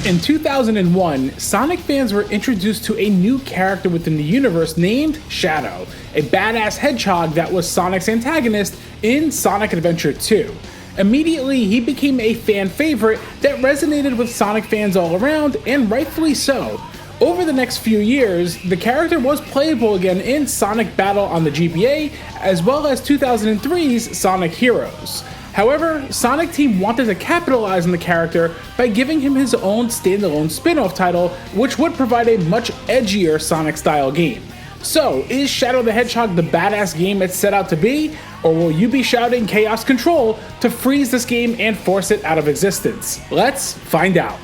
In 2001, Sonic fans were introduced to a new character within the universe named Shadow, a badass hedgehog that was Sonic's antagonist in Sonic Adventure 2. Immediately, he became a fan favorite that resonated with Sonic fans all around, and rightfully so. Over the next few years, the character was playable again in Sonic Battle on the GBA, as well as 2003's Sonic Heroes. However, Sonic Team wanted to capitalize on the character by giving him his own standalone spin-off title, which would provide a much edgier Sonic-style game. So, is Shadow the Hedgehog the badass game it's set out to be, or will you be shouting Chaos Control to freeze this game and force it out of existence? Let's find out.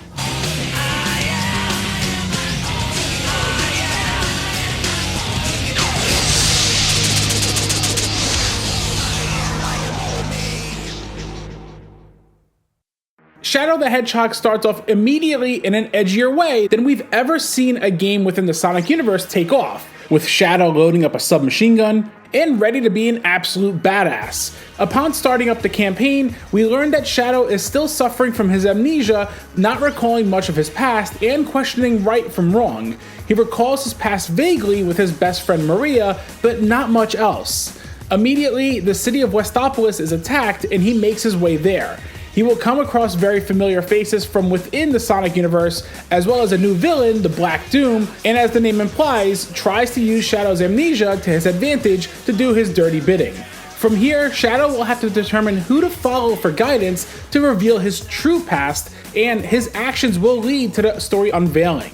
Shadow the Hedgehog starts off immediately in an edgier way than we've ever seen a game within the Sonic universe take off, with Shadow loading up a submachine gun and ready to be an absolute badass. Upon starting up the campaign, we learn that Shadow is still suffering from his amnesia, not recalling much of his past and questioning right from wrong. He recalls his past vaguely with his best friend Maria, but not much else. Immediately, the city of Westopolis is attacked and he makes his way there. He will come across very familiar faces from within the Sonic universe, as well as a new villain, the Black Doom, and as the name implies, tries to use Shadow's amnesia to his advantage to do his dirty bidding. From here, Shadow will have to determine who to follow for guidance to reveal his true past, and his actions will lead to the story unveiling.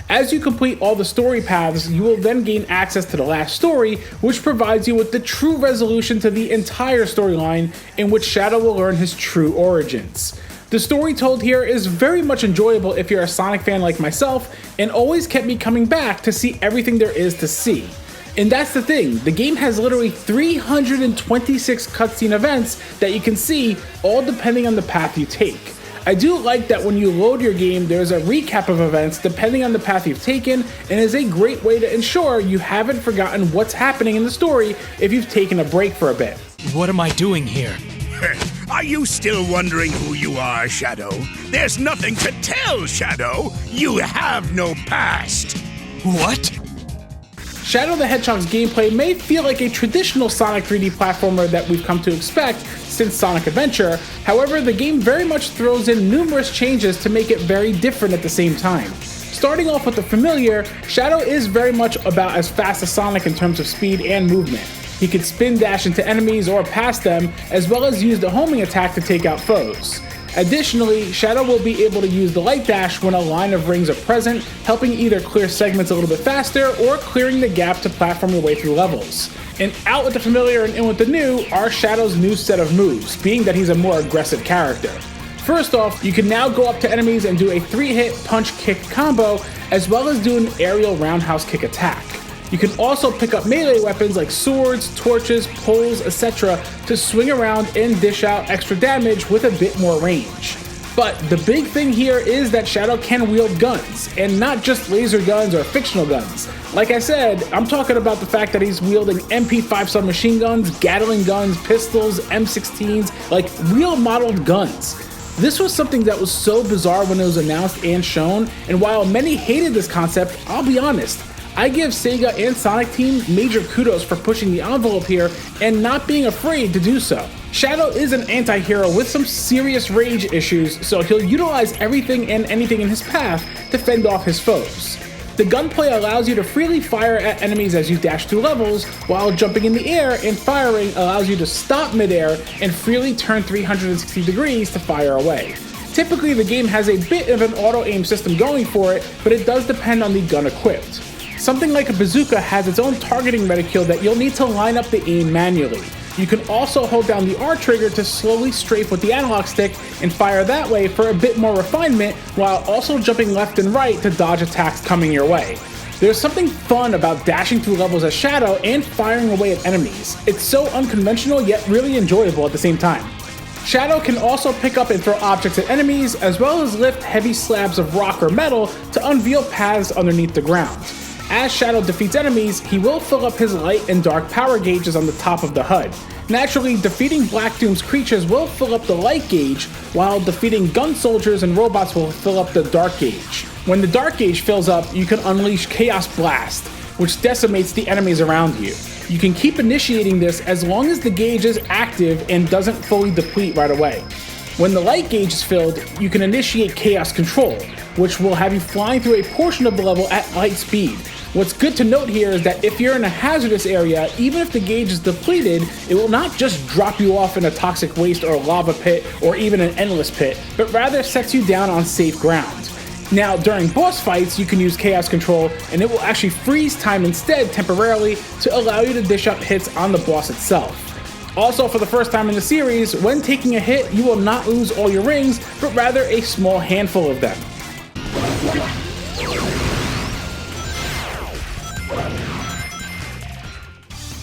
As you complete all the story paths, you will then gain access to the last story, which provides you with the true resolution to the entire storyline, in which Shadow will learn his true origins. The story told here is very much enjoyable if you're a Sonic fan like myself, and always kept me coming back to see everything there is to see. And that's the thing, the game has literally 326 cutscene events that you can see, all depending on the path you take. I do like that when you load your game, there's a recap of events depending on the path you've taken, and is a great way to ensure you haven't forgotten what's happening in the story if you've taken a break for a bit. What am I doing here? Are you still wondering who you are, Shadow? There's nothing to tell, Shadow. You have no past. What? Shadow the Hedgehog's gameplay may feel like a traditional Sonic 3D platformer that we've come to expect since Sonic Adventure. However, the game very much throws in numerous changes to make it very different at the same time. Starting off with the familiar, Shadow is very much about as fast as Sonic in terms of speed and movement. He can spin dash into enemies or past them, as well as use the homing attack to take out foes. Additionally, Shadow will be able to use the light dash when a line of rings are present, helping either clear segments a little bit faster or clearing the gap to platform your way through levels. And out with the familiar and in with the new are Shadow's new set of moves, being that he's a more aggressive character. First off, you can now go up to enemies and do a 3-hit punch-kick combo, as well as do an aerial roundhouse kick attack. You can also pick up melee weapons like swords, torches, poles, etc. to swing around and dish out extra damage with a bit more range. But the big thing here is that Shadow can wield guns, and not just laser guns or fictional guns. Like I said, I'm talking about the fact that he's wielding MP5 submachine guns, Gatling guns, pistols, M16s, like real modeled guns. This was something that was so bizarre when it was announced and shown, and while many hated this concept, I'll be honest, I give Sega and Sonic Team major kudos for pushing the envelope here and not being afraid to do so. Shadow is an anti-hero with some serious rage issues, so he'll utilize everything and anything in his path to fend off his foes. The gunplay allows you to freely fire at enemies as you dash through levels, while jumping in the air and firing allows you to stop midair and freely turn 360 degrees to fire away. Typically, the game has a bit of an auto-aim system going for it, but it does depend on the gun equipped. Something like a bazooka has its own targeting reticule that you'll need to line up the aim manually. You can also hold down the R trigger to slowly strafe with the analog stick and fire that way for a bit more refinement, while also jumping left and right to dodge attacks coming your way. There's something fun about dashing through levels as Shadow and firing away at enemies. It's so unconventional yet really enjoyable at the same time. Shadow can also pick up and throw objects at enemies, as well as lift heavy slabs of rock or metal to unveil paths underneath the ground. As Shadow defeats enemies, he will fill up his light and dark power gauges on the top of the HUD. Naturally, defeating Black Doom's creatures will fill up the light gauge, while defeating gun soldiers and robots will fill up the dark gauge. When the dark gauge fills up, you can unleash Chaos Blast, which decimates the enemies around you. You can keep initiating this as long as the gauge is active and doesn't fully deplete right away. When the light gauge is filled, you can initiate Chaos Control, which will have you flying through a portion of the level at light speed. What's good to note here is that if you're in a hazardous area, even if the gauge is depleted, it will not just drop you off in a toxic waste or a lava pit or even an endless pit, but rather sets you down on safe ground. Now, during boss fights, you can use Chaos Control, and it will actually freeze time instead temporarily to allow you to dish up hits on the boss itself. Also, for the first time in the series, when taking a hit, you will not lose all your rings, but rather a small handful of them.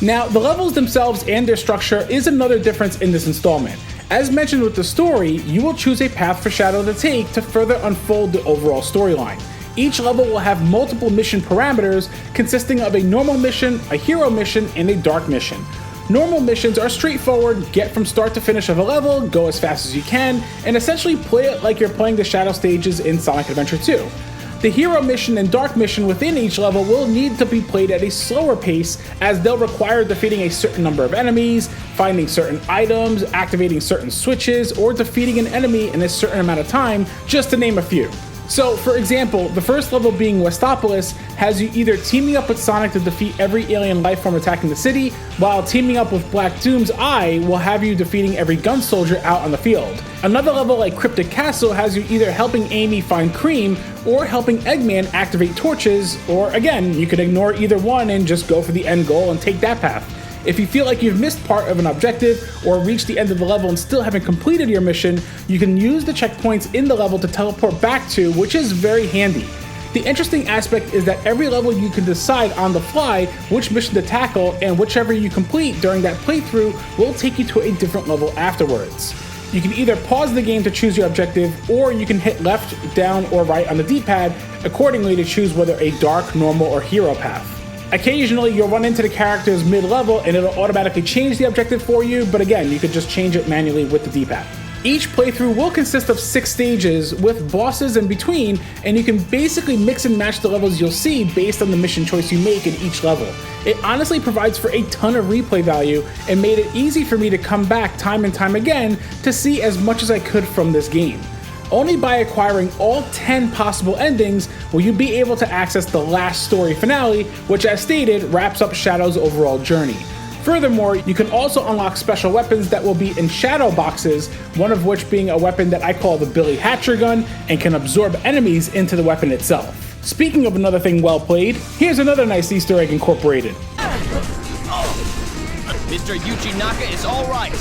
Now, the levels themselves and their structure is another difference in this installment. As mentioned with the story, you will choose a path for Shadow to take to further unfold the overall storyline. Each level will have multiple mission parameters consisting of a normal mission, a hero mission, and a dark mission. Normal missions are straightforward, get from start to finish of a level, go as fast as you can, and essentially play it like you're playing the Shadow stages in Sonic Adventure 2. The hero mission and dark mission within each level will need to be played at a slower pace, as they'll require defeating a certain number of enemies, finding certain items, activating certain switches, or defeating an enemy in a certain amount of time, just to name a few. So, for example, the first level being Westopolis has you either teaming up with Sonic to defeat every alien lifeform attacking the city, while teaming up with Black Doom's Eye will have you defeating every gun soldier out on the field. Another level like Cryptic Castle has you either helping Amy find Cream, or helping Eggman activate torches, or again, you could ignore either one and just go for the end goal and take that path. If you feel like you've missed part of an objective or reached the end of the level and still haven't completed your mission, you can use the checkpoints in the level to teleport back to, which is very handy. The interesting aspect is that every level you can decide on the fly which mission to tackle, and whichever you complete during that playthrough will take you to a different level afterwards. You can either pause the game to choose your objective, or you can hit left, down, or right on the D-pad accordingly to choose whether a dark, normal, or hero path. Occasionally, you'll run into the characters mid-level and it'll automatically change the objective for you, but again, you could just change it manually with the D-pad. Each playthrough will consist of 6 stages with bosses in between, and you can basically mix and match the levels you'll see based on the mission choice you make in each level. It honestly provides for a ton of replay value and made it easy for me to come back time and time again to see as much as I could from this game. Only by acquiring all 10 possible endings will you be able to access the last story finale, which as stated wraps up Shadow's overall journey. Furthermore, you can also unlock special weapons that will be in Shadow boxes, one of which being a weapon that I call the Billy Hatcher gun and can absorb enemies into the weapon itself. Speaking of another thing well played, here's another nice Easter egg incorporated. Mr. Yuji Naka is alright.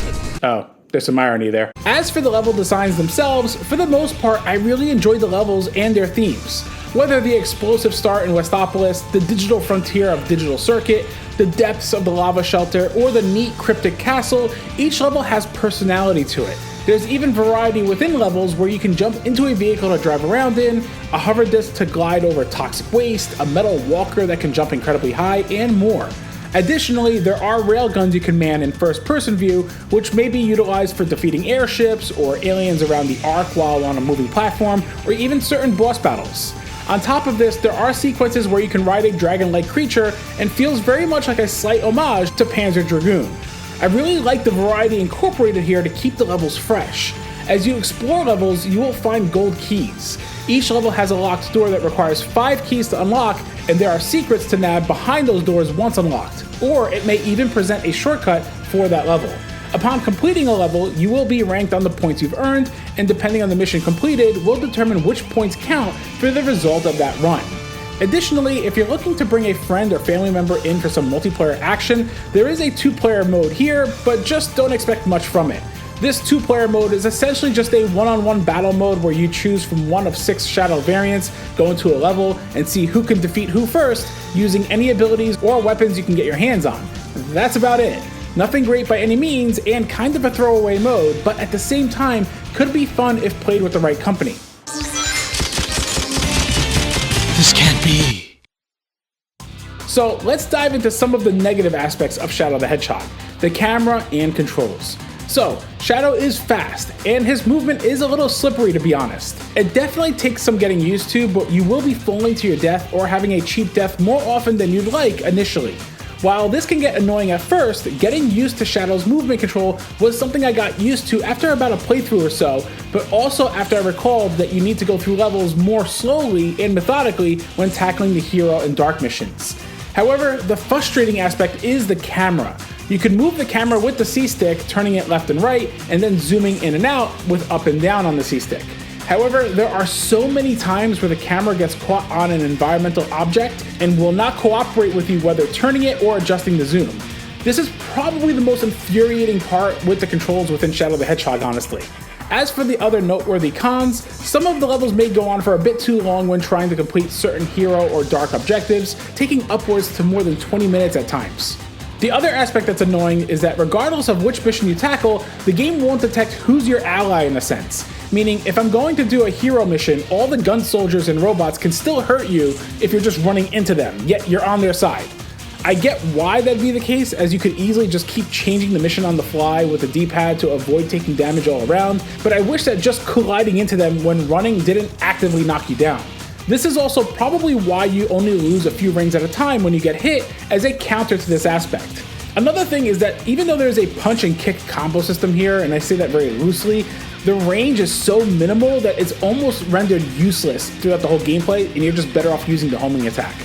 Oh. There's some irony there. As for the level designs themselves, for the most part, I really enjoyed the levels and their themes. Whether the explosive start in Westopolis, the digital frontier of Digital Circuit, the depths of the lava shelter, or the neat cryptic castle, each level has personality to it. There's even variety within levels where you can jump into a vehicle to drive around in, a hover disc to glide over toxic waste, a metal walker that can jump incredibly high, and more. Additionally, there are railguns you can man in first-person view, which may be utilized for defeating airships or aliens around the Ark while on a moving platform, or even certain boss battles. On top of this, there are sequences where you can ride a dragon-like creature and feels very much like a slight homage to Panzer Dragoon. I really like the variety incorporated here to keep the levels fresh. As you explore levels, you will find gold keys. Each level has a locked door that requires 5 keys to unlock, and there are secrets to nab behind those doors once unlocked, or it may even present a shortcut for that level. Upon completing a level, you will be ranked on the points you've earned, and depending on the mission completed, will determine which points count for the result of that run. Additionally, if you're looking to bring a friend or family member in for some multiplayer action, there is a 2-player mode here, but just don't expect much from it. This 2-player mode is essentially just a one-on-one battle mode where you choose from one of 6 Shadow variants, go into a level, and see who can defeat who first, using any abilities or weapons you can get your hands on. That's about it. Nothing great by any means, and kind of a throwaway mode, but at the same time, could be fun if played with the right company. This can't be. So let's dive into some of the negative aspects of Shadow the Hedgehog, the camera and controls. So, Shadow is fast, and his movement is a little slippery to be honest. It definitely takes some getting used to, but you will be falling to your death or having a cheap death more often than you'd like initially. While this can get annoying at first, getting used to Shadow's movement control was something I got used to after about a playthrough or so, but also after I recalled that you need to go through levels more slowly and methodically when tackling the hero and dark missions. However, the frustrating aspect is the camera. You can move the camera with the C-stick, turning it left and right, and then zooming in and out with up and down on the C-stick. However, there are so many times where the camera gets caught on an environmental object and will not cooperate with you whether turning it or adjusting the zoom. This is probably the most infuriating part with the controls within Shadow the Hedgehog, honestly. As for the other noteworthy cons, some of the levels may go on for a bit too long when trying to complete certain hero or dark objectives, taking upwards to more than 20 minutes at times. The other aspect that's annoying is that regardless of which mission you tackle, the game won't detect who's your ally in a sense. Meaning, if I'm going to do a hero mission, all the gun soldiers and robots can still hurt you if you're just running into them, yet you're on their side. I get why that'd be the case, as you could easily just keep changing the mission on the fly with the D-pad to avoid taking damage all around, but I wish that just colliding into them when running didn't actively knock you down. This is also probably why you only lose a few rings at a time when you get hit, as a counter to this aspect. Another thing is that even though there's a punch and kick combo system here, and I say that very loosely, the range is so minimal that it's almost rendered useless throughout the whole gameplay, and you're just better off using the homing attack.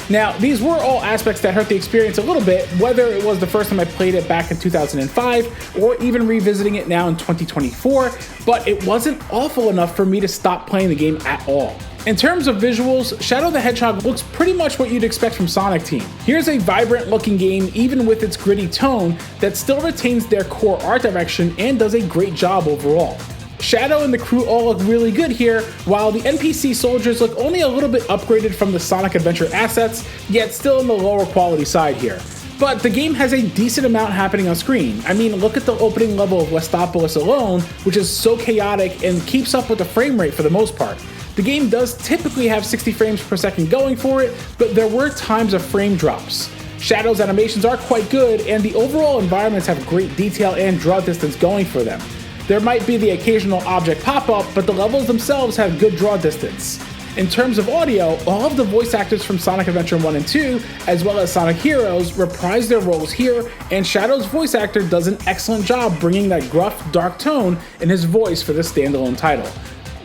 Now, these were all aspects that hurt the experience a little bit, whether it was the first time I played it back in 2005, or even revisiting it now in 2024, but it wasn't awful enough for me to stop playing the game at all. In terms of visuals, Shadow the Hedgehog looks pretty much what you'd expect from Sonic Team. Here's a vibrant looking game, even with its gritty tone, that still retains their core art direction and does a great job overall. Shadow and the crew all look really good here, while the NPC soldiers look only a little bit upgraded from the Sonic Adventure assets, yet still in the lower quality side here. But the game has a decent amount happening on screen. I mean, look at the opening level of Westopolis alone, which is so chaotic and keeps up with the frame rate for the most part. The game does typically have 60 frames per second going for it, but there were times of frame drops. Shadow's animations are quite good, and the overall environments have great detail and draw distance going for them. There might be the occasional object pop-up, but the levels themselves have good draw distance. In terms of audio, all of the voice actors from Sonic Adventure 1 and 2, as well as Sonic Heroes, reprise their roles here, and Shadow's voice actor does an excellent job bringing that gruff, dark tone in his voice for this standalone title.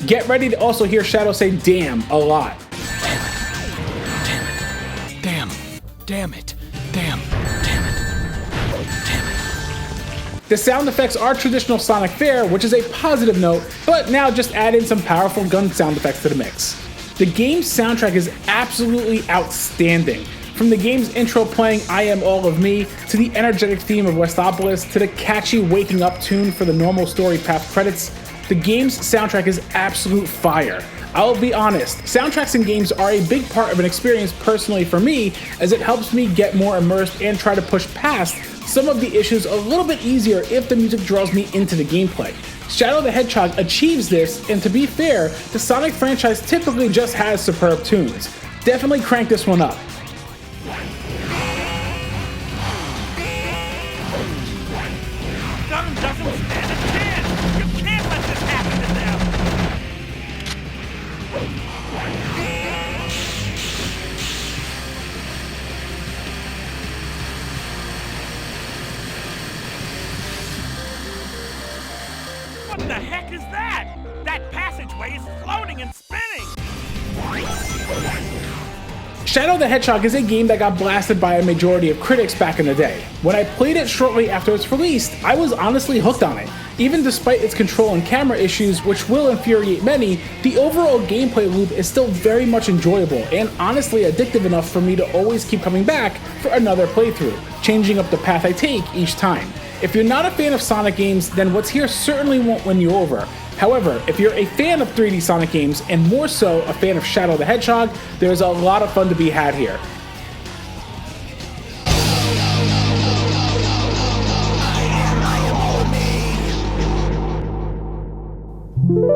Get ready to also hear Shadow say damn a lot. Damn it. Damn it. Damn. Damn it. Damn it. The sound effects are traditional Sonic fare, which is a positive note, but now just add in some powerful gun sound effects to the mix. The game's soundtrack is absolutely outstanding. From the game's intro playing I Am All of Me, to the energetic theme of Westopolis, to the catchy Waking Up tune for the normal story path credits, the game's soundtrack is absolute fire. I'll be honest, soundtracks in games are a big part of an experience personally for me, as it helps me get more immersed and try to push past some of the issues a little bit easier if the music draws me into the gameplay. Shadow the Hedgehog achieves this, and to be fair, the Sonic franchise typically just has superb tunes. Definitely crank this one up. Sun doesn't stand a chance! You can't let this happen to them! What the heck is that? That passageway is floating and spinning! Shadow the Hedgehog is a game that got blasted by a majority of critics back in the day. When I played it shortly after its release, I was honestly hooked on it. Even despite its control and camera issues, which will infuriate many, the overall gameplay loop is still very much enjoyable and honestly addictive enough for me to always keep coming back for another playthrough, changing up the path I take each time. If you're not a fan of Sonic games, then what's here certainly won't win you over. However, if you're a fan of 3D Sonic games, and more so a fan of Shadow the Hedgehog, there's a lot of fun to be had here. I am all me.